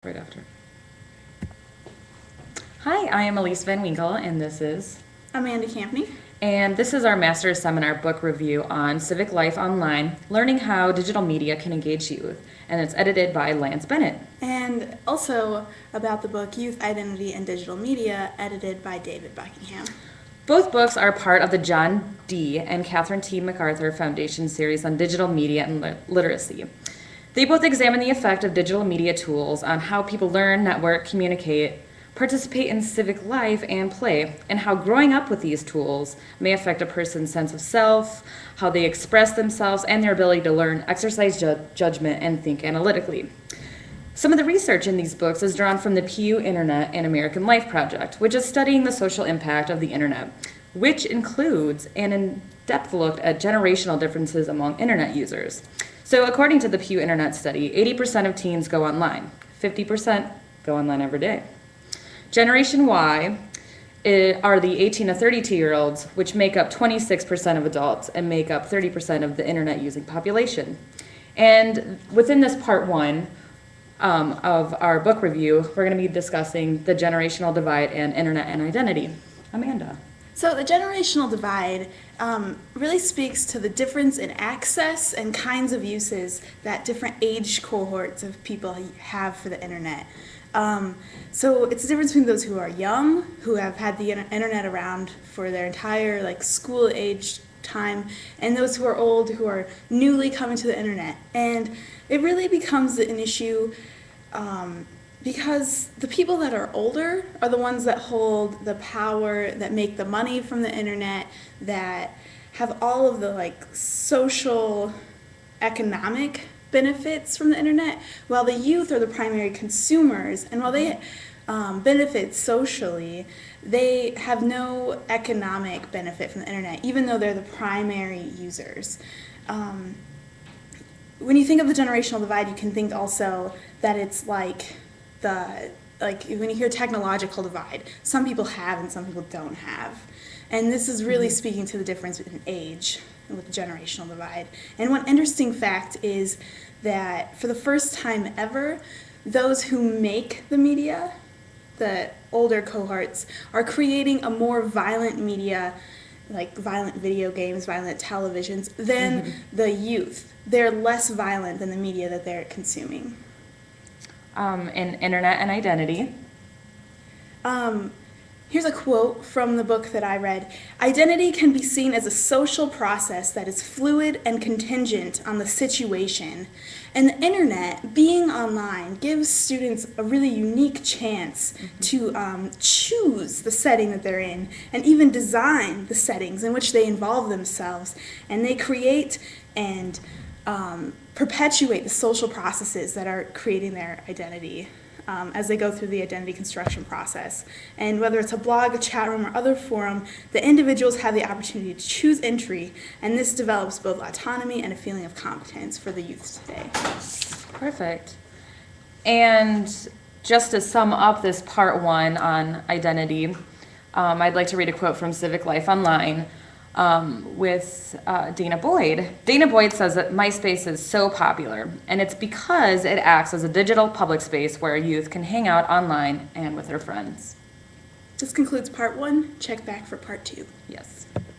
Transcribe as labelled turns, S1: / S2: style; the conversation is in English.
S1: Right after. Hi, I am Elise Van Winkle, and this is
S2: Amanda Campney.
S1: and this is our Master's Seminar book review on Civic Life Online, Learning How Digital Media Can Engage Youth, and it's edited by Lance Bennett.
S2: And also about the book Youth Identity and Digital Media, edited by David Buckingham.
S1: Both books are part of the John D. and Catherine T. MacArthur Foundation series on digital media and literacy. They both examine the effect of digital media tools on how people learn, network, communicate, participate in civic life, and play, and how growing up with these tools may affect a person's sense of self, how they express themselves, and their ability to learn, exercise judgment, and think analytically. Some of the research in these books is drawn from the Pew Internet and American Life Project, which is studying the social impact of the internet, which includes an in-depth look at generational differences among internet users. So according to the Pew Internet study, 80% of teens go online, 50% go online every day. Generation Y are the 18 to 32-year-olds, which make up 26% of adults and make up 30% of the internet using population. And within this part one of our book review, we're going to be discussing the generational divide and internet and identity. Amanda.
S2: So the generational divide really speaks to the difference in access and kinds of uses that different age cohorts of people have for the internet. So it's the difference between those who are young, who have had the internet around for their entire school age time, and those who are old, who are newly coming to the internet. And it really becomes an issue because the people that are older are the ones that hold the power, that make the money from the internet, that have all of the social, economic benefits from the internet, while the youth are the primary consumers. And while they benefit socially, they have no economic benefit from the internet, even though they're the primary users. When you think of the generational divide, you can think also that it's when you hear technological divide, some people have and some people don't have. And this is really speaking to the difference in age with the generational divide. And one interesting fact is that for the first time ever, those who make the media, the older cohorts, are creating a more violent media, like violent video games, violent televisions, than the youth. They're less violent than the media that they're consuming.
S1: In internet and identity.
S2: Here's a quote from the book that I read. Identity can be seen as a social process that is fluid and contingent on the situation. And the internet, being online, gives students a really unique chance to choose the setting that they're in and even design the settings in which they involve themselves. And they create and perpetuate the social processes that are creating their identity as they go through the identity construction process. And whether it's a blog, a chat room, or other forum, the individuals have the opportunity to choose entry, and this develops both autonomy and a feeling of competence for the youth today.
S1: Perfect. And just to sum up this part one on identity, I'd like to read a quote from Civic Life Online with Dana Boyd. Dana Boyd says that MySpace is so popular, and it's because it acts as a digital public space where youth can hang out online and with their friends.
S2: This concludes part one. Check back for part two.
S1: Yes.